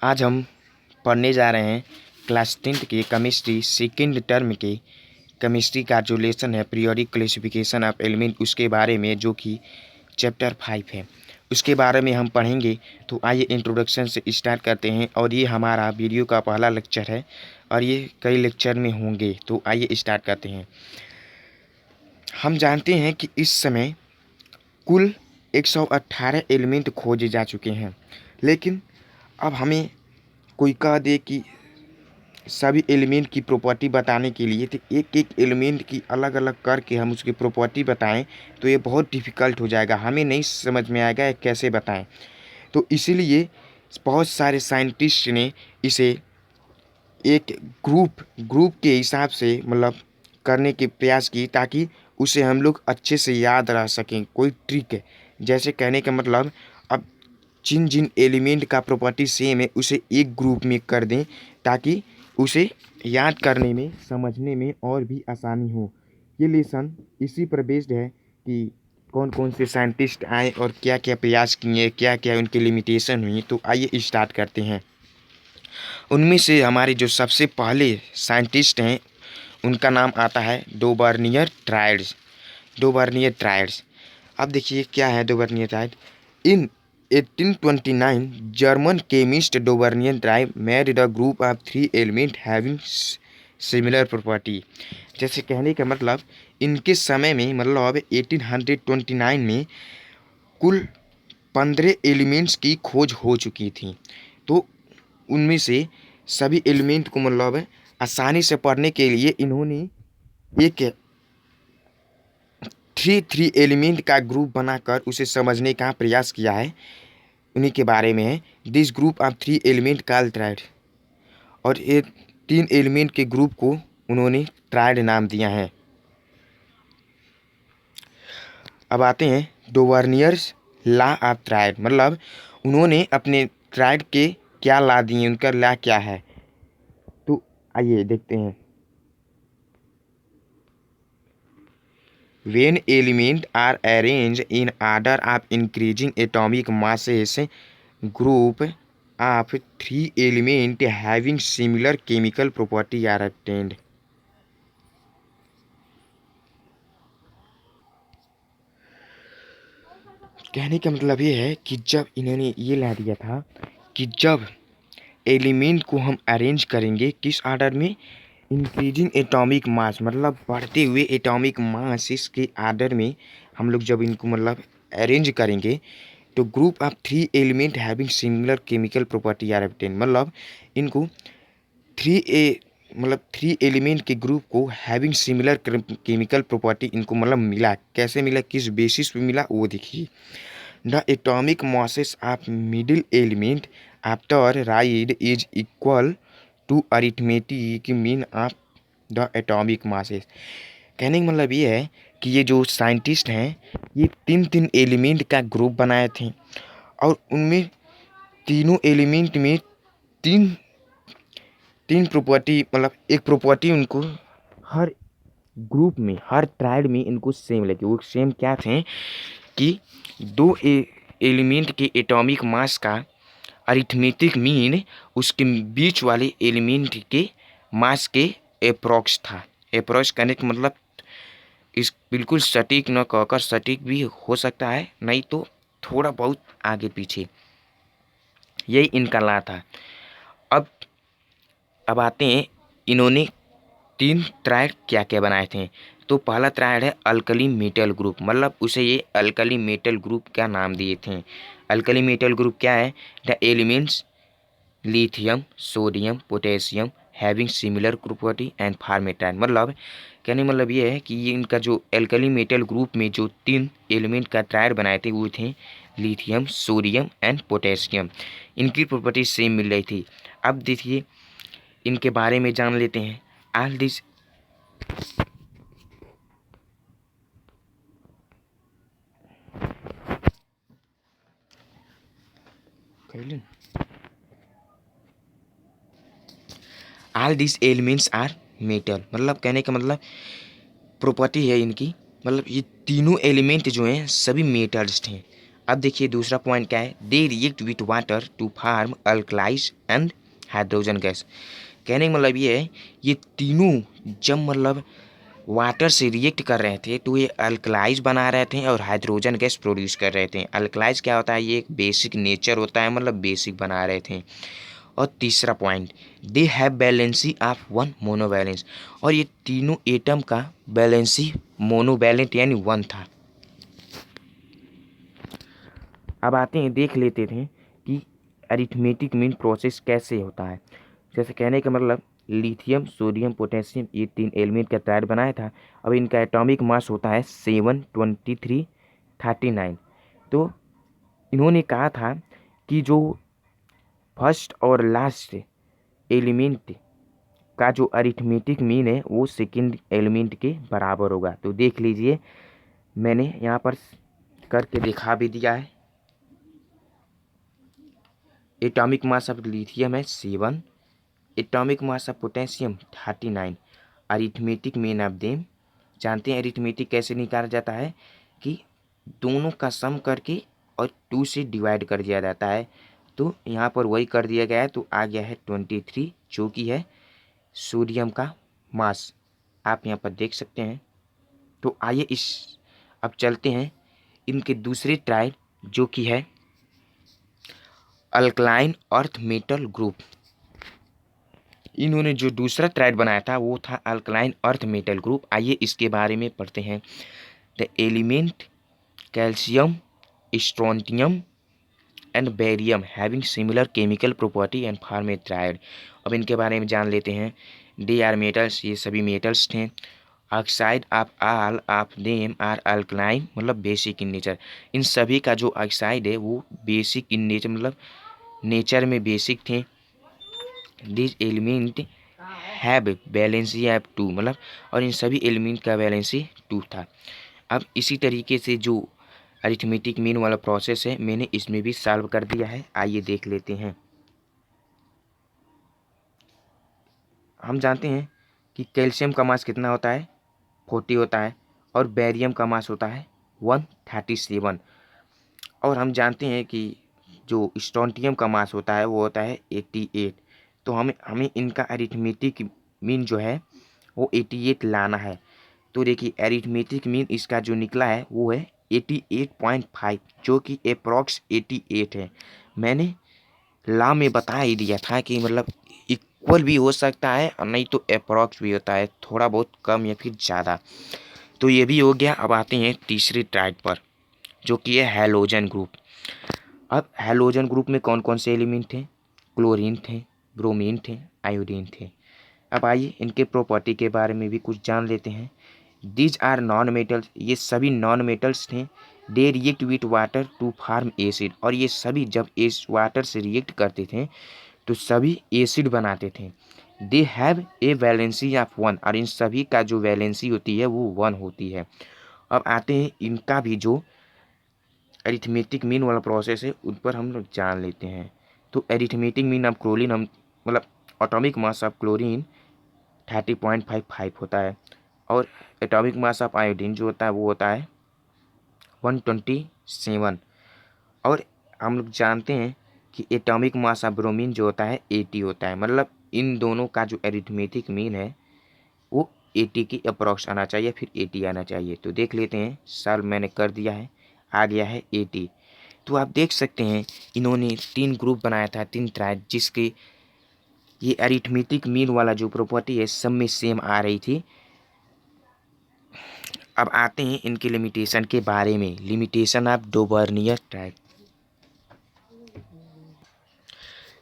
आज हम पढ़ने जा रहे हैं क्लास 10th के केमिस्ट्री सेकेंड टर्म के केमिस्ट्री का जो लेसन है पीरियोडिक क्लासिफिकेशन ऑफ एलिमेंट, उसके बारे में, जो कि चैप्टर 5 है। उसके बारे में हम पढ़ेंगे। तो आइए इंट्रोडक्शन से स्टार्ट करते हैं। और ये हमारा वीडियो का पहला लेक्चर है और ये कई लेक्चर में होंगे। तो आइए स्टार्ट करते हैं। हम जानते हैं कि इस समय कुल 118 एलिमेंट खोजे जा चुके हैं, लेकिन अब हमें कोई कह दे कि सभी एलिमेंट की प्रॉपर्टी बताने के लिए तो एक एक एलिमेंट की अलग अलग करके हम उसकी प्रॉपर्टी बताएं तो ये बहुत डिफ़िकल्ट हो जाएगा, हमें नहीं समझ में आएगा कैसे बताएं। तो इसीलिए बहुत सारे साइंटिस्ट ने इसे एक ग्रुप के हिसाब से मतलब करने के प्रयास की, ताकि उसे हम लोग अच्छे से याद रह सकें। कोई ट्रिक है, जैसे कहने का मतलब, अब जिन जिन एलिमेंट का प्रॉपर्टी सेम है उसे एक ग्रुप में कर दें, ताकि उसे याद करने में, समझने में और भी आसानी हो। ये लेसन इसी पर बेस्ड है कि कौन कौन से साइंटिस्ट आए और क्या क्या प्रयास किए, क्या क्या उनकी लिमिटेशन हुई। तो आइए स्टार्ट करते हैं। उनमें से हमारे जो सबसे पहले साइंटिस्ट हैं उनका नाम आता है डोबर्नियर ट्रायड्स। डोबर्नियर ट्रायड्स, अब देखिए क्या है Dobereiner triad. In 1829 German chemist Dobereiner triad made the group of 3 element having similar property. जैसे कहने का मतलब, इनके समय में, मतलब 1829 में कुल 15 एलिमेंट्स की खोज हो चुकी थी। तो उनमें से सभी एलिमेंट को मतलब आसानी से पढ़ने के लिए इन्होंने एक थ्री एलिमेंट का ग्रुप बनाकर उसे समझने का प्रयास किया है। उन्हीं के बारे में है। This group of 3 element called triad, और ये 3 एलिमेंट के ग्रुप को उन्होंने ट्रायड नाम दिया है। अब आते हैं डोवर्नियर्स लॉ ऑफ ट्रायड, मतलब उन्होंने अपने ट्रायड के क्या लॉ दिए, उनका लॉ क्या है। तो आइए देखते हैं। When elements are arranged in order of increasing atomic masses, group of 3 elements having similar chemical property are obtained. कहने का मतलब ये है कि जब इन्होंने ये ला दिया था कि जब एलिमेंट को हम अरेंज करेंगे किस ऑर्डर में, इंक्रीजिंग एटॉमिक मास, मतलब बढ़ते हुए एटॉमिक मास के ऑर्डर में हम लोग जब इनको मतलब अरेंज करेंगे, तो group of 3 element having similar chemical property are obtain, मतलब इनको 3 एलिमेंट के ग्रुप को हैविंग सिमिलर केमिकल प्रॉपर्टी इनको मतलब मिला। कैसे मिला, किस बेसिस पे मिला, वो देखिए। The atomic masses of middle element of the triad is equal to arithmetic mean of the atomic masses. कहने का मतलब ये है कि ये जो साइंटिस्ट हैं ये 3 एलिमेंट का ग्रुप बनाए थे, और उनमें तीनों एलिमेंट में तीन तीन प्रॉपर्टी, मतलब एक प्रॉपर्टी उनको हर ग्रुप में, हर ट्रायड में इनको सेम लगे। वो सेम क्या थे कि 2 एलिमेंट के एटॉमिक मास का अरिथमेटिक मीन उसके बीच वाले एलिमेंट के मास के अप्रॉक्स था। अप्रॉक्स करने का मतलब इस बिल्कुल सटीक न कहकर, सटीक भी हो सकता है, नहीं तो थोड़ा बहुत आगे पीछे, यही इनका ला था। अब आते हैं इन्होंने 3 ट्रायड क्या क्या बनाए थे। तो पहला ट्रायड है अल्कली मेटल ग्रुप, मतलब उसे ये अल्कली मेटल ग्रुप का नाम दिए थे। अल्कली मेटल ग्रुप क्या है, the elements lithium, sodium, potassium having similar property and फॉर्मेटाइन, मतलब कहने मतलब ये है कि ये इनका जो एल्कली मेटल ग्रुप में जो 3 एलिमेंट का ट्रायड बनाए थे वो थे लिथियम, सोडियम एंड पोटेशियम। इनकी प्रॉपर्टी सेम मिल रही थी। अब देखिए इनके बारे में जान लेते हैं। All this all this elements are metal, मतलब कहने का मतलब प्रॉपर्टी है इनकी, मतलब ये तीनों एलिमेंट जो हैं सभी मेटल्स थे। अब देखिए दूसरा पॉइंट क्या है, they react with water to form alkalis and hydrogen gas. कहने का मतलब ये है, ये तीनों जब मतलब वाटर से रिएक्ट कर रहे थे तो ये अल्कलाइज बना रहे थे और हाइड्रोजन गैस प्रोड्यूस कर रहे थे। अल्कलाइज क्या होता है, ये एक बेसिक नेचर होता है, मतलब बेसिक बना रहे थे। और तीसरा point, they have valency of one monovalence, और ये तीनों एटम का बैलेंसी मोनोवैलेंट यानी वन था। अब आते हैं, देख लेते थे कि अरिथमेटिक मीन प्रोसेस कैसे होता है। जैसे कहने का मतलब लिथियम, सोडियम, पोटेशियम, ये तीन एलिमेंट का ट्राइड बनाया था। अब इनका एटॉमिक मास होता है 72339। तो इन्होंने कहा था कि जो फर्स्ट और लास्ट एलिमेंट का जो अरिथमेटिक मीन है वो सेकंड एलिमेंट के बराबर होगा। तो देख लीजिए, मैंने यहाँ पर करके दिखा भी दिया है। एटॉमिक मास ऑफ लिथियम है 7, atomic mass of potassium 39, arithmetic mean of them. जानते हैं अरिथमेटिक कैसे निकाला जाता है, कि दोनों का सम करके और 2 से डिवाइड कर दिया जाता है। तो यहाँ पर वही कर दिया गया है, तो आ गया है 23, जो कि है सोडियम का मास, आप यहाँ पर देख सकते हैं। तो आइए अब चलते हैं इनके दूसरे ट्राइड, जो कि है अल्कलाइन अर्थ मेटल ग्रुप। इन्होंने जो दूसरा ट्राइड बनाया था वो था अल्कलाइन अर्थ मेटल ग्रुप। आइए इसके बारे में पढ़ते हैं। The element calcium, strontium and barium having similar chemical property and form A tried. अब इनके बारे में जान लेते हैं। दे आर मेटल्स, ये सभी मेटल्स थे। Oxide of all of them are alkaline, मतलब बेसिक इन नेचर। इन सभी का जो ऑक्साइड है वो बेसिक इन नेचर, मतलब नेचर में बेसिक थे। This element have valency of 2, मतलब और इन सभी एलिमेंट का वैलेंसी 2 था। अब इसी तरीके से जो अरिथमेटिक मीन वाला प्रोसेस है मैंने इसमें भी सॉल्व कर दिया है। आइए देख लेते हैं। हम जानते हैं कि कैल्शियम का मास कितना होता है, 40 होता है, और बेरियम का मास होता है 137। और हम जानते हैं कि जो स्ट्रोंटियम का मास होता है वो होता है 88। तो हमें हमें इनका अरिथमेटिक मीन जो है वो 88 लाना है। तो देखिए अरिथमेटिक मीन इसका जो निकला है वो है 88.5, जो कि अप्रॉक्स 88 है। मैंने ला में बता ही दिया था कि मतलब इक्वल भी हो सकता है और नहीं तो अप्रॉक्स भी होता है, थोड़ा बहुत कम या फिर ज़्यादा। तो ये भी हो गया। अब आते हैं तीसरी ट्राइड पर, जो कि है हैलोजन ग्रुप। अब हैलोजन ग्रुप में कौन कौन से एलिमेंट थे, क्लोरीन थे, ब्रोमीन थे, आयोडीन थे। अब आइए इनके प्रॉपर्टी के बारे में भी कुछ जान लेते हैं। दीज आर नॉन मेटल्स, ये सभी नॉन मेटल्स थे। They react with water to form acid, और ये सभी जब इस वाटर से रिएक्ट करते थे तो सभी एसिड बनाते थे। They have a valency of 1, और इन सभी का जो वैलेंसी होती है वो 1 होती है। अब आते हैं इनका भी जो अरिथमेटिक मीन वाला प्रोसेस है उन पर हम लोग जान लेते हैं। तो अरिथमेटिक मीन ऑफ क्लोरीन, हम मतलब एटॉमिक मास ऑफ क्लोरीन 30.55 होता है, और एटॉमिक मास ऑफ आयोडीन जो होता है वो होता है 127। और हम लोग जानते हैं कि एटॉमिक मास ऑफ ब्रोमीन जो होता है 80 होता है। मतलब इन दोनों का जो अरिथमेटिक मीन है वो 80 की अप्रॉक्स आना चाहिए, फिर 80 आना चाहिए। तो देख लेते हैं, सॉल्व मैंने कर दिया है, आ गया है 80। तो आप देख सकते हैं इन्होंने 3 ग्रुप बनाया था, 3 ट्राइड, जिसके ये अरिथमेटिक मीन वाला जो प्रॉपर्टी है सब में सेम आ रही थी। अब आते हैं इनके लिमिटेशन के बारे में। Limitation of Dobereiner triad.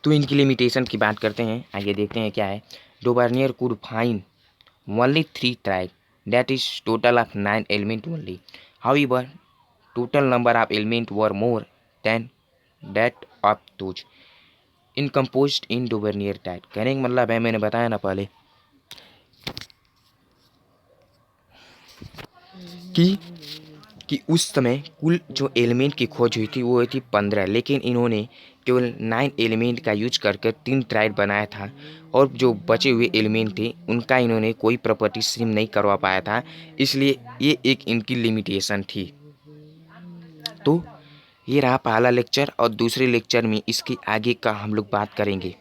तो इनकी लिमिटेशन की बात करते हैं, आइए देखते हैं क्या है। Dobereiner could find only 3 triad, that is total of 9 element only. However, total number of element were more than that of those in composed in Duvernay type। कहने का मतलब है, मैंने बताया ना पहले कि उस समय कुल जो एलिमेंट की खोज हुई थी वो हुई थी 15, लेकिन इन्होंने केवल 9 एलिमेंट का यूज करके 3 ट्राइड बनाया था, और जो बचे हुए एलिमेंट थे उनका इन्होंने कोई प्रॉपर्टी सिम नहीं करवा पाया था, इसलिए ये एक इनकी लिमिटेशन थी। तो ये रहा पहला लेक्चर और दूसरे लेक्चर में इसके आगे का हम लोग बात करेंगे।